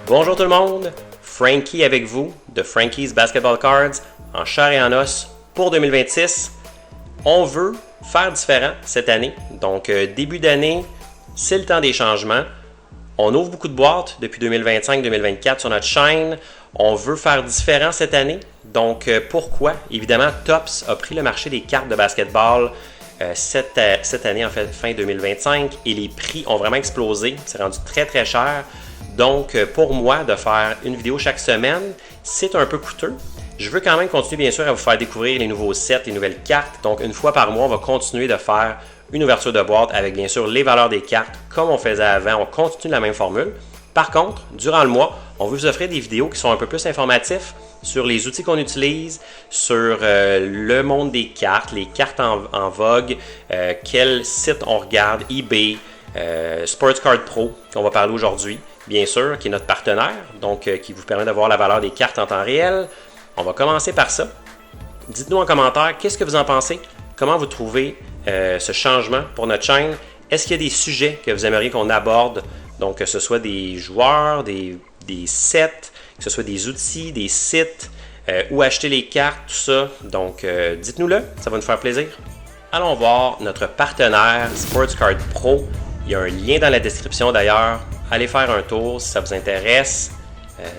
Bonjour tout le monde, Frankie avec vous de Frankie's Basketball Cards en chair et en os pour 2026. On veut faire différent cette année, donc début d'année, c'est le temps des changements. On ouvre beaucoup de boîtes depuis 2025-2024 sur notre chaîne. On veut faire différent cette année. Donc pourquoi? Évidemment, Topps a pris le marché des cartes de basketball cette année, en fait, fin 2025, et les prix ont vraiment explosé. C'est rendu très très cher. Donc pour moi, de faire une vidéo chaque semaine, c'est un peu coûteux. Je veux quand même continuer bien sûr à vous faire découvrir les nouveaux sets, les nouvelles cartes. Donc une fois par mois, on va continuer de faire une ouverture de boîte avec bien sûr les valeurs des cartes comme on faisait avant. On continue la même formule. Par contre, durant le mois, on veut vous offrir des vidéos qui sont un peu plus informatifs sur les outils qu'on utilise, sur le monde des cartes, les cartes en vogue, quel site on regarde, eBay, Sports Card Pro qu'on va parler aujourd'hui, bien sûr, qui est notre partenaire, donc qui vous permet d'avoir la valeur des cartes en temps réel. On va commencer par ça. Dites-nous en commentaire, qu'est-ce que vous en pensez? Comment vous trouvez ce changement pour notre chaîne? Est-ce qu'il y a des sujets que vous aimeriez qu'on aborde? Donc, que ce soit des joueurs, des sets, que ce soit des outils, des sites, où acheter les cartes, tout ça. Donc, dites-nous-le, ça va nous faire plaisir. Allons voir notre partenaire Sports Card Pro. Il y a un lien dans la description d'ailleurs. Allez faire un tour si ça vous intéresse.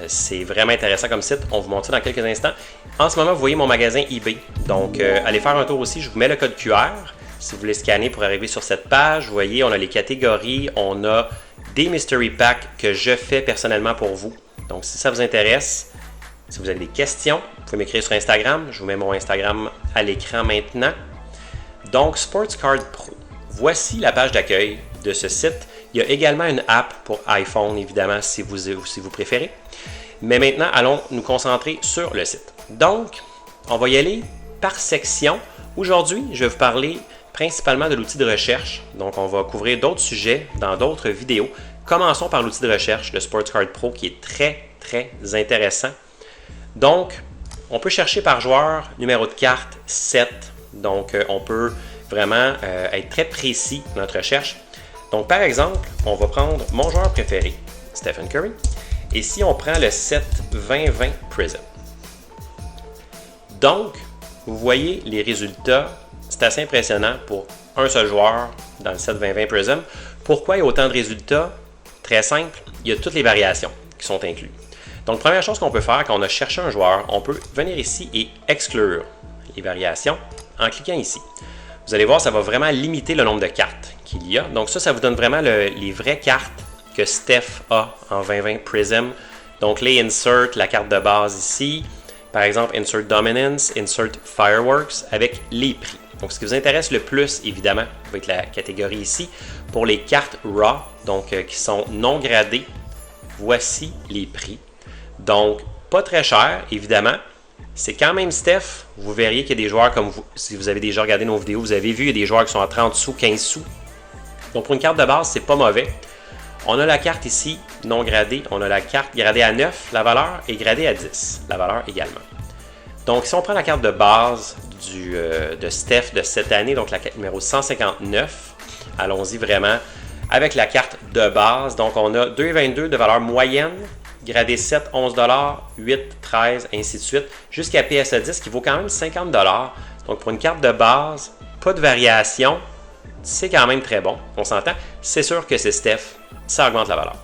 C'est vraiment intéressant comme site. On vous montre ça dans quelques instants. En ce moment, vous voyez mon magasin eBay. Donc, allez faire un tour aussi. Je vous mets le code QR. Si vous voulez scanner pour arriver sur cette page, vous voyez, on a les catégories. On a des mystery packs que je fais personnellement pour vous. Donc, si ça vous intéresse, si vous avez des questions, vous pouvez m'écrire sur Instagram. Je vous mets mon Instagram à l'écran maintenant. Donc, Sports Card Pro. Voici la page d'accueil de ce site. Il y a également une app pour iPhone, évidemment, si vous préférez. Mais maintenant, allons nous concentrer sur le site. Donc, on va y aller par section. Aujourd'hui, je vais vous parler principalement de l'outil de recherche. Donc, on va couvrir d'autres sujets dans d'autres vidéos. Commençons par l'outil de recherche, le Sports Card Pro, qui est très, très intéressant. Donc, on peut chercher par joueur, numéro de carte, set. Donc, on peut vraiment être très précis dans notre recherche. Donc, par exemple, on va prendre mon joueur préféré, Stephen Curry. Et si on prend le set 2020 Prism. Donc, vous voyez les résultats. C'est assez impressionnant pour un seul joueur dans le set 2020 Prism. Pourquoi il y a autant de résultats? Très simple, il y a toutes les variations qui sont incluses. Donc, première chose qu'on peut faire quand on a cherché un joueur, on peut venir ici et exclure les variations en cliquant ici. Vous allez voir, ça va vraiment limiter le nombre de cartes qu'il y a. Donc ça vous donne vraiment les vraies cartes que Steph a en 2020 Prism. Donc les insert, la carte de base ici. Par exemple, Insert Dominance, Insert Fireworks avec les prix. Donc ce qui vous intéresse le plus, évidemment, va être la catégorie ici. Pour les cartes RAW, donc qui sont non gradées, voici les prix. Donc pas très cher, évidemment. C'est quand même Steph. Vous verriez qu'il y a des joueurs comme vous, si vous avez déjà regardé nos vidéos, vous avez vu, il y a des joueurs qui sont à 30 sous, 15 sous. Donc pour une carte de base, c'est pas mauvais. On a la carte ici, non gradée. On a la carte gradée à 9, la valeur, et gradée à 10, la valeur également. Donc si on prend la carte de base de Steph de cette année, donc la carte numéro 159, allons-y vraiment avec la carte de base. Donc on a 2,22 de valeur moyenne, gradé 7, 11 $, 8, 13, ainsi de suite, jusqu'à PSA 10 qui vaut quand même 50 $. Donc pour une carte de base, pas de variation, c'est quand même très bon, on s'entend. C'est sûr que c'est Steph, ça augmente la valeur.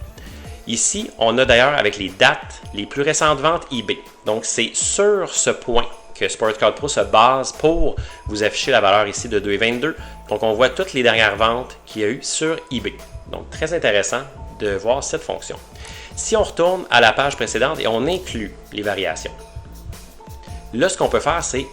Ici, on a d'ailleurs avec les dates, les plus récentes ventes eBay. Donc c'est sur ce point que Sports Card Pro se base pour vous afficher la valeur ici de 2,22. Donc on voit toutes les dernières ventes qu'il y a eu sur eBay. Donc très intéressant de voir cette fonction. Si on retourne à la page précédente et on inclut les variations, là, ce qu'on peut faire, c'est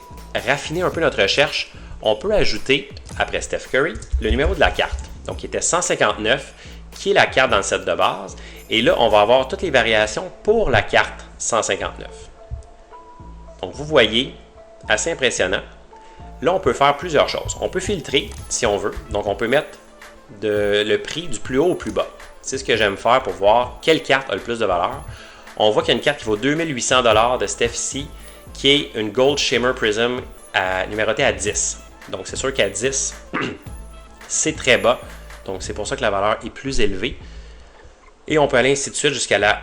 raffiner un peu notre recherche. On peut ajouter, après Steph Curry, le numéro de la carte, donc qui était 159, qui est la carte dans le set de base. Et là, on va avoir toutes les variations pour la carte 159. Donc, vous voyez, assez impressionnant. Là, on peut faire plusieurs choses. On peut filtrer, si on veut. Donc, on peut mettre le prix du plus haut au plus bas. C'est ce que j'aime faire pour voir quelle carte a le plus de valeur. On voit qu'il y a une carte qui vaut 2800 $ de Steph ici, qui est une Gold Shimmer Prism numérotée à 10. Donc c'est sûr qu'à 10, c'est très bas. Donc c'est pour ça que la valeur est plus élevée. Et on peut aller ainsi de suite jusqu'à la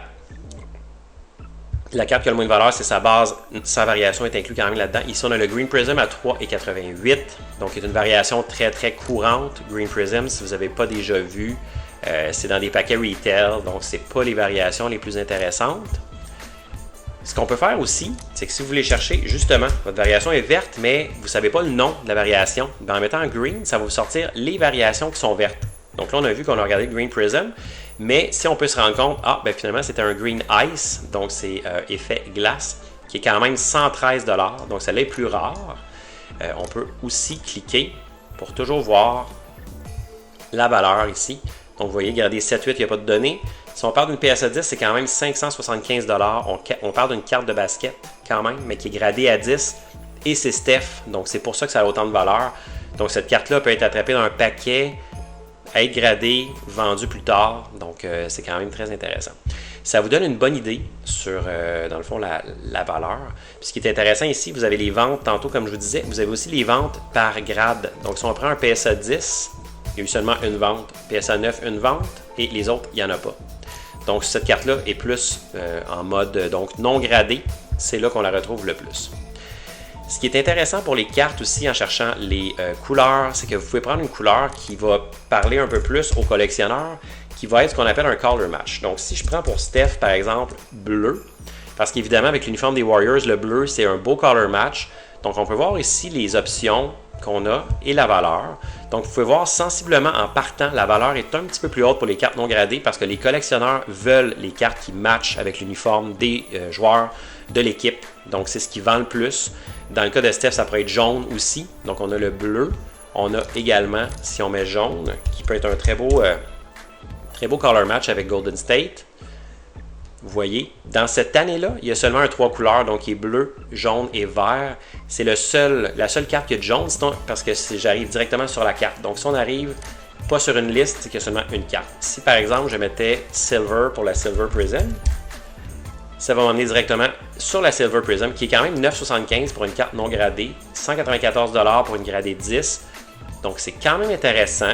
La carte qui a le moins de valeur, c'est sa base, sa variation est inclue quand même là-dedans. Ici, on a le Green Prism à 3,88, donc c'est une variation très très courante. Green Prism, si vous n'avez pas déjà vu, c'est dans des paquets retail, donc c'est pas les variations les plus intéressantes. Ce qu'on peut faire aussi, c'est que si vous voulez chercher, justement, votre variation est verte, mais vous ne savez pas le nom de la variation, en mettant en green, ça va vous sortir les variations qui sont vertes. Donc là, on a vu qu'on a regardé Green Prism, mais si on peut se rendre compte, finalement, c'était un Green Ice, donc c'est effet glace, qui est quand même 113 $, donc celle-là est plus rare. On peut aussi cliquer pour toujours voir la valeur ici. Donc, vous voyez, regardez 7-8, il n'y a pas de données. Si on parle d'une PSA 10, c'est quand même 575 $. On parle d'une carte de basket quand même, mais qui est gradée à 10 et c'est Steph. Donc, c'est pour ça que ça a autant de valeur. Donc, cette carte-là peut être attrapée dans un paquet, être gradée, vendue plus tard. Donc, c'est quand même très intéressant. Ça vous donne une bonne idée sur, dans le fond, la valeur. Puis, ce qui est intéressant ici, vous avez les ventes, tantôt, comme je vous disais, vous avez aussi les ventes par grade. Donc, si on prend un PSA 10, il y a eu seulement une vente. PSA 9, une vente. Et les autres, il n'y en a pas. Donc, cette carte-là est plus en mode donc non gradé. C'est là qu'on la retrouve le plus. Ce qui est intéressant pour les cartes aussi en cherchant les couleurs, c'est que vous pouvez prendre une couleur qui va parler un peu plus aux collectionneurs, qui va être ce qu'on appelle un color match. Donc, si je prends pour Steph, par exemple, bleu, parce qu'évidemment, avec l'uniforme des Warriors, le bleu, c'est un beau color match. Donc, on peut voir ici les options qu'on a et la valeur. Donc, vous pouvez voir sensiblement en partant, la valeur est un petit peu plus haute pour les cartes non gradées parce que les collectionneurs veulent les cartes qui matchent avec l'uniforme des joueurs de l'équipe. Donc, c'est ce qui vend le plus. Dans le cas de Steph, ça pourrait être jaune aussi. Donc, on a le bleu. On a également, si on met jaune, qui peut être un très beau color match avec Golden State. Vous voyez, dans cette année-là, il y a seulement un 3 couleurs, donc il est bleu, jaune et vert. C'est la seule carte qui a de jaune, parce que j'arrive directement sur la carte. Donc, si on arrive pas sur une liste, c'est qu'il y a seulement une carte. Si, par exemple, je mettais Silver pour la Silver Prism, ça va m'emmener directement sur la Silver Prism, qui est quand même 9,75 pour une carte non gradée, 194 $ pour une gradée 10. Donc, c'est quand même intéressant.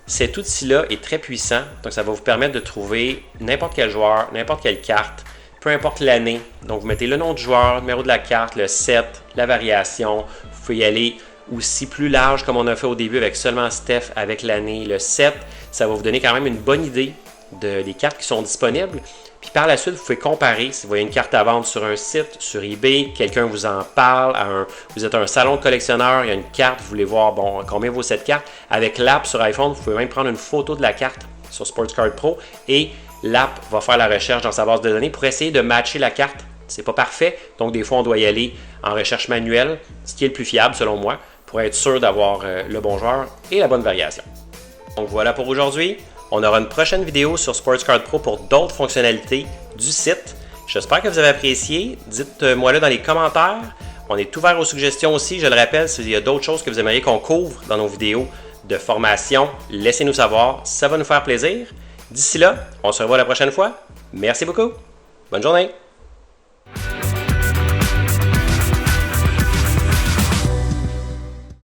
Cet outil-là est très puissant, donc ça va vous permettre de trouver n'importe quel joueur, n'importe quelle carte, peu importe l'année. Donc vous mettez le nom du joueur, le numéro de la carte, le set, la variation. Vous pouvez y aller aussi plus large comme on a fait au début avec seulement Steph, avec l'année, le set. Ça va vous donner quand même une bonne idée des cartes qui sont disponibles. Puis par la suite, vous pouvez comparer. Si vous voyez une carte à vendre sur un site, sur eBay, quelqu'un vous en parle, vous êtes un salon de collectionneur, il y a une carte, vous voulez voir combien vaut cette carte. Avec l'app sur iPhone, vous pouvez même prendre une photo de la carte sur SportsCard Pro et l'app va faire la recherche dans sa base de données pour essayer de matcher la carte. C'est pas parfait, donc des fois on doit y aller en recherche manuelle, ce qui est le plus fiable selon moi, pour être sûr d'avoir le bon joueur et la bonne variation. Donc voilà pour aujourd'hui. On aura une prochaine vidéo sur SportsCard Pro pour d'autres fonctionnalités du site. J'espère que vous avez apprécié. Dites-moi là dans les commentaires. On est ouvert aux suggestions aussi. Je le rappelle, s'il y a d'autres choses que vous aimeriez qu'on couvre dans nos vidéos de formation, laissez-nous savoir. Ça va nous faire plaisir. D'ici là, on se revoit la prochaine fois. Merci beaucoup. Bonne journée.